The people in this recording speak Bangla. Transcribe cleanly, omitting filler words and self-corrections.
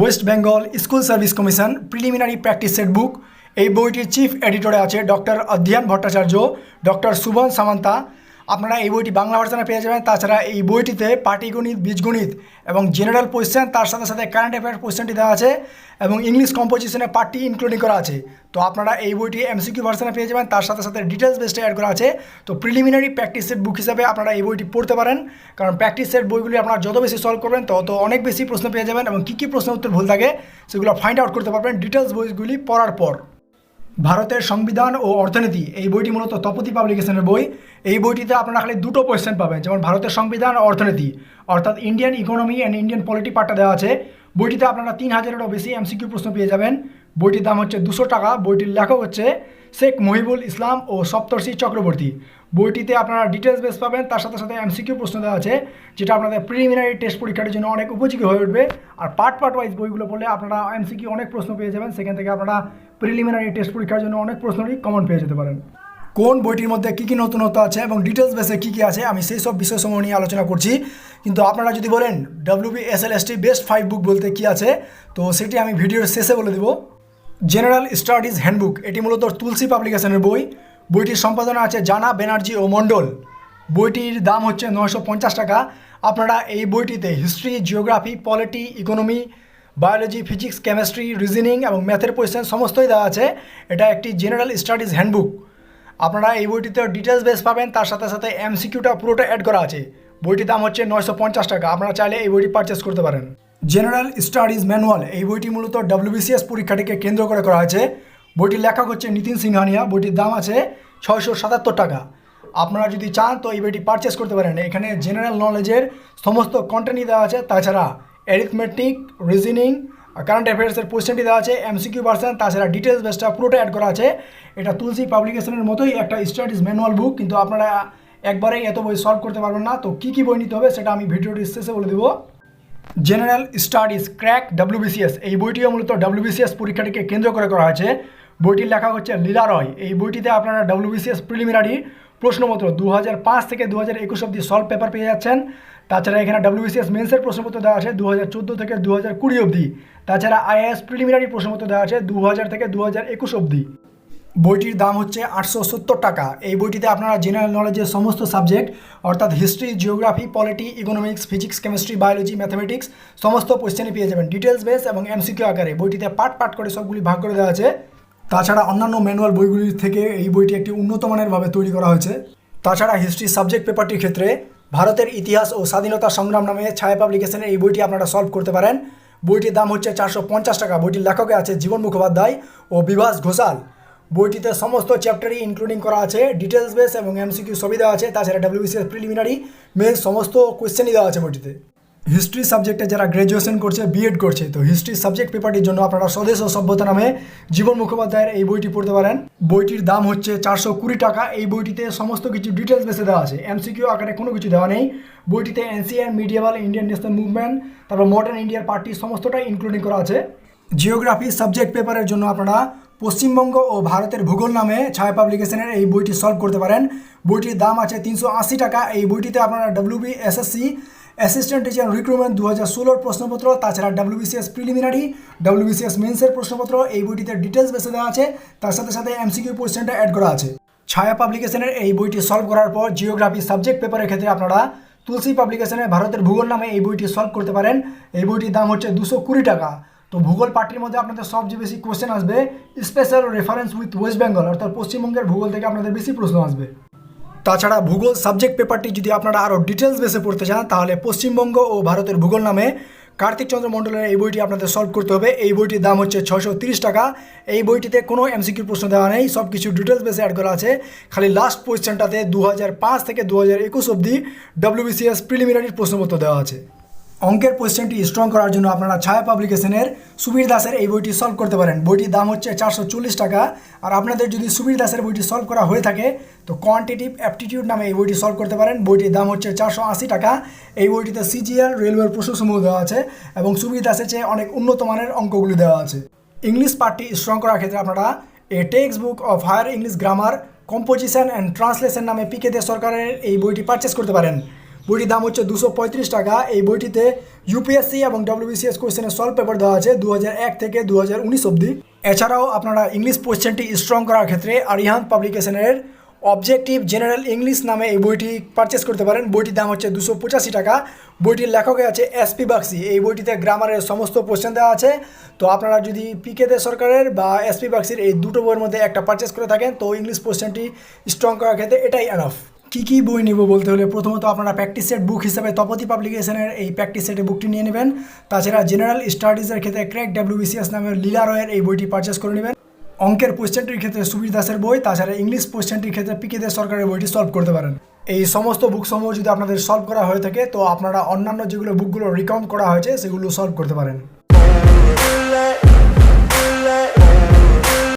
West Bengal school service commission preliminary practice set book. এই বইটির চিফ এডিটরে আছে ডক্টর অধ্যয়ন ভট্টাচার্য, ডক্টর সুবন সামান্তা। আপনারা এই বইটি বাংলা ভার্সনে পেয়ে যাবেন। তাছাড়া এই বইটিতে পাটিগণিত, বীজগণিত এবং জেনারেল কোয়েশ্চেন, তার সাথে সাথে কারেন্ট অ্যাফেয়ার্স কোয়েশ্চেনটি দেওয়া আছে এবং ইংলিশ কম্পোজিশনে পার্টটি ইনক্লুডিং করা আছে। তো আপনারা এই বইটি এমসিকিউ ভার্সনে পেয়ে যাবেন, তার সাথে সাথে ডিটেলস বেসটা অ্যাড করা আছে। তো প্রিলিমিনারি প্র্যাকটিস সেট বুক হিসাবে আপনারা এই বইটি পড়তে পারেন, কারণ প্র্যাকটিস সেট বইগুলি আপনারা যত বেশি সলভ করবেন তত অনেক বেশি প্রশ্ন পেয়ে যাবেন এবং কী কী প্রশ্নের উত্তর ভুল থাকে সেগুলো ফাইন্ড আউট করতে পারবেন ডিটেলস বইগুলি পড়ার পর। ভারতের সংবিধান ও অর্থনীতি এই বইটি মূলত তপতি পাবলিকেশনের বই। এই বইটিতে আপনারা খালি দুটো কোয়েশ্চেন পাবেন, যেমন ভারতের সংবিধান ও অর্থনীতি অর্থাৎ Indian economy and Indian polity পার্টটা দেওয়া আছে। বইটিতে আপনারা 3000-এরও বেশি এমসিকিউ প্রশ্ন পেয়ে যাবেন। বইটির দাম হচ্ছে 200 টাকা। বইটির লেখক হচ্ছে শেখ মহিবুল ইসলাম ও সপ্তর্ষি চক্রবর্তী। বইটিতে আপনারা ডিটেলস বেস পাবেন, তার সাথে সাথে এমসিকিউ প্রশ্ন দেওয়া আছে, যেটা আপনাদের প্রিলিমিনারি টেস্ট পরীক্ষার জন্য অনেক উপযোগী হয়ে উঠবে। আর পার্ট ওয়াইজ বইগুলো পড়লে আপনারা এমসিকিউ অনেক প্রশ্ন পেয়ে যাবেন, সেখান থেকে আপনারা প্রিলিমিনারি টেস্ট পরীক্ষার জন্য অনেক প্রশ্নই কমন পেয়ে যেতে পারেন। কোন বইটির মধ্যে কী কী নতুনত্ব আছে এবং ডিটেলস বেসে কী কী আছে আমি সেই সব বিষয়সমূহ নিয়ে আলোচনা করছি। কিন্তু আপনারা যদি বলেন WBSLST বেস্ট 5 বুক বলতে কী আছে, তো সেটি আমি ভিডিওর শেষে বলে দেবো। জেনারেল স্টাডিজ হ্যান্ডবুক, এটি মূলত তুলসী পাবলিকেশনের বই। বইটির সম্পাদনা আছে জানা ব্যানার্জি ও মণ্ডল। বইটির দাম হচ্ছে 950 টাকা। আপনারা এই বইটিতে history, geography, polity, economy, biology, physics, chemistry, reasoning এবং ম্যাথের কোয়েশ্চেন সমস্তই দেওয়া আছে। এটা একটি জেনারেল স্টাডিজ হ্যান্ডবুক। আপনারা এই বইটিতে ডিটেলস বেস পাবেন, তার সাথে সাথে এমসিকিউটা পুরোটা অ্যাড করা আছে। বইটির দাম হচ্ছে 950 টাকা। আপনারা চাইলে এই বইটি পারচেস করতে পারেন। জেনারেল স্টাডিজ ম্যানুয়াল, এই বইটি মূলত WBCS পরীক্ষাটিকে কেন্দ্র করে করা হয়েছে। বইটির লেখক হচ্ছে নিতিন সিংহানিয়া। বইটির দাম আছে 677 টাকা। আপনারা যদি চান তো এই বইটি পারচেস করতে পারেন। এখানে জেনারেল নলেজের সমস্ত কন্টেন্টই দেওয়া আছে, তাছাড়া অ্যারিথমেটিক, রিজনিং, কারেন্ট অ্যাফেয়ার্সের কোয়েশ্চেনটি দেওয়া আছে, এমসিকিউ ভার্সন, তাছাড়া ডিটেলস বেসটা পুরোটা অ্যাড করা আছে। এটা তুলসী পাবলিকেশনের মতোই একটা স্টাডিজ ম্যানুয়াল বুক, কিন্তু আপনারা একবারেই এত বই সলভ করতে পারবেন না। তো কী কী বই নিতে হবে সেটা আমি ভিডিওটির শেষে বলে দেবো। জেনারেল স্টাডিজ ক্র্যাক WBCS, এই বইটিও মূলত WBCS পরীক্ষাটিকে কেন্দ্র করে করা হয়েছে। বইটির লেখা হচ্ছে লীলা রয়। এই বইটিতে আপনারা WBCS প্রিলিমিনারি প্রশ্নপত্র 2005 থেকে 2021 অবধি সলভ পেপার পেয়ে যাচ্ছেন। তাছাড়া এখানে WBCS মেন্সের প্রশ্নপত্র দেওয়া আছে 2014 থেকে 2020 অবধি। তাছাড়া IAS প্রিলিমিনারি প্রশ্নপত্র দেওয়া আছে 2000 থেকে 2021 অবধি। বইটির দাম হচ্ছে 870 টাকা। এই বইটিতে আপনারা জেনারেল নলেজের সমস্ত সাবজেক্ট অর্থাৎ history, geography, polity, economics, physics, chemistry, biology, mathematics সমস্ত কোয়েশ্চেনই পেয়ে যাবেন ডিটেলস বেস এবং এমসিকিউ আকারে। বইটিতে পার্ট করে সবগুলি ভাগ করে দেওয়া আছে। তাছাড়া অন্যান্য ম্যানুয়াল বইগুলির থেকে এই বইটি একটি উন্নত মানেরভাবে তৈরি করা হয়েছে। তাছাড়া হিস্ট্রি সাবজেক্ট পেপারটির ক্ষেত্রে ভারতের ইতিহাস ও স্বাধীনতা সংগ্রাম নামে ছায়া পাবলিকেশনের এই বইটি আপনারা সলভ করতে পারেন। বইটির দাম হচ্ছে 450 টাকা। বইটির লেখকে আছে জীবন মুখোপাধ্যায় ও বিভাস ঘোষাল। বইটিতে সমস্ত চ্যাপ্টারই ইনক্লুডিং করা আছে, ডিটেলস বেস এবং এমসিকিউ সবই দেওয়া আছে। তাছাড়া WBCS প্রিলিমিনারি মেন সমস্ত কোয়েশ্চেনই দেওয়া আছে বইটিতে। হিস্ট্রি সাবজেক্টে যারা গ্র্যাজুয়েশন করছে, বিএড করছে, তো হিস্ট্রি সাবজেক্ট পেপারটির জন্য আপনারা স্বদেশ ও সভ্যতা নামে জীবন মুখোপাধ্যায়ের এই বইটি পড়তে পারেন। বইটির দাম হচ্ছে 420 টাকা। এই বইটিতে সমস্ত কিছু ডিটেলস বেসে দেওয়া আছে, এমসিকিউ আকারে কোনো কিছু দেওয়া নেই। বইটিতে এনসিএন, মিডিয়েভাল ইন্ডিয়ান ন্যাশনাল মুভমেন্ট, তারপর মডার্ন ইন্ডিয়ার পার্টি সমস্তটাই ইনক্লুডিং করা আছে। জিওগ্রাফি সাবজেক্ট পেপারের জন্য আপনারা পশ্চিমবঙ্গ ও ভারতের ভূগোল নামে ছায়া পাবলিকেশনের এই বইটি সলভ করতে পারেন। বইটির দাম আছে 380 টাকা। এই বইটিতে আপনারা WBSSC অ্যাসিস্ট্যান্ট টিচার রিক্রুটমেন্ট 2016 প্রশ্নপত্র, তাছাড়া WBCS প্রিলিমিনারি, WBCS মেন্সের প্রশ্নপত্র এই বইটিতে ডিটেলস বেসে দেওয়া আছে। তার সাথে সাথে এমসিকিউ কোয়েশ্চেনটা অ্যাড করা আছে। ছায়া পাবলিকেশনের এই বইটি সলভ করার পর জিওগ্রাফি সাবজেক্ট পেপারের ক্ষেত্রে আপনারা তুলসী পাবলিকেশনের ভারতের ভূগোল নামে এই বইটি সলভ করতে পারেন। এই বইটির দাম হচ্ছে 220 টাকা। তো ভূগোল পার্টির মধ্যে আপনাদের সবচেয়ে বেশি কোয়েশ্চেন আসবে special reference with West Bengal, অর্থাৎ পশ্চিমবঙ্গের ভূগোল থেকে আপনাদের বেশি প্রশ্ন আসবে। তাছাড়া ভূগোল সাবজেক্ট পেপারটি যদি আপনারা আরও ডিটেলস বেসে পড়তে চান তাহলে পশ্চিমবঙ্গ ও ভারতের ভূগোল নামে কার্তিক চন্দ্র মণ্ডলের এই বইটি আপনাদের সলভ করতে হবে। এই বইটির দাম হচ্ছে 630 টাকা। এই বইটিতে কোনো এমসিকিউ প্রশ্ন দেওয়া নেই, সব কিছু ডিটেলস বেসে অ্যাড করা আছে। খালি লাস্ট কোয়েশ্চেনটাতে 2005 থেকে 2021 অবধি WBCS প্রিলিমিনারির প্রশ্নপত্র দেওয়া আছে। অঙ্কের কোয়েশ্চেনটি স্ট্রং করার জন্য আপনারা ছায়া পাবলিকেশনের সুবীর দাসের এই বইটি সলভ করতে পারেন। বইটির দাম হচ্ছে 440 টাকা। আর আপনাদের যদি সুবীর দাসের বইটি সলভ করা হয়ে থাকে তো কোয়ান্টিটিভ অ্যাপটিটিউড নামে এই বইটি সলভ করতে পারেন। বইটির দাম হচ্ছে 480 টাকা। এই বইটিতে CGL, রেলওয়ের প্রশ্নসমূহ দেওয়া আছে এবং সুবীর দাসের চেয়ে অনেক উন্নত মানের অঙ্কগুলি দেওয়া আছে। ইংলিশ পার্টটি স্ট্রং করার ক্ষেত্রে আপনারা a text book of higher English grammar, composition and translation নামে PK দে সরকারের এই বইটি পারচেস করতে পারেন। বইটির দাম হচ্ছে 235 টাকা। এই বইটিতে ইউপিএসসি এবং ডব্লিউবিসিএস কোশ্চেনের সলভ পেপার দেওয়া আছে 2001 থেকে 2019 অবধি। এছাড়াও আপনারা ইংলিশ কোশ্চেনটি স্ট্রং করার ক্ষেত্রে আরিহান্ত পাবলিকেশনের অবজেক্টিভ জেনারেল ইংলিশ নামে এই বইটি পারচেস করতে পারেন। বইটির দাম হচ্ছে 285 টাকা। বইটির লেখকে আছে এসপি বাগচি। এই বইটিতে গ্রামারের সমস্ত কোশ্চেন দেওয়া আছে। তো আপনারা যদি পিকে দে সরকারের বা এসপি বাগচির এই দুটো বইয়ের মধ্যে একটা পারচেস করে থাকেন তো ইংলিশ কোশ্চেনটি স্ট্রং করার ক্ষেত্রে এটাই এনাফ। কী বই নেব বলতে হলে প্রথমত আপনারা প্র্যাকটিস সেট বুক হিসাবে তপতি পাবলিকেশনের এই প্র্যাকটিস সেটের বুকটি নিয়ে নেবেন। তাছাড়া জেনারেল স্টাডিজের ক্ষেত্রে ক্র্যাক ডব্লিউবিসিএস নামের লীলা রয়ের এই বইটি পারচেস করে নেবেন। অঙ্কের কোশ্চেনটির ক্ষেত্রে সুবীর দাসের বই, তাছাড়া ইংলিশ কোশ্চেনটির ক্ষেত্রে পিকে দে সরকারের বইটি সলভ করতে পারেন। এই সমস্ত বুকসমূহ যদি আপনাদের সলভ করা হয়ে থাকে তো আপনারা অন্যান্য যেগুলো বুকগুলো রিকমেন্ড করা হয়েছে সেগুলো সলভ করতে পারেন।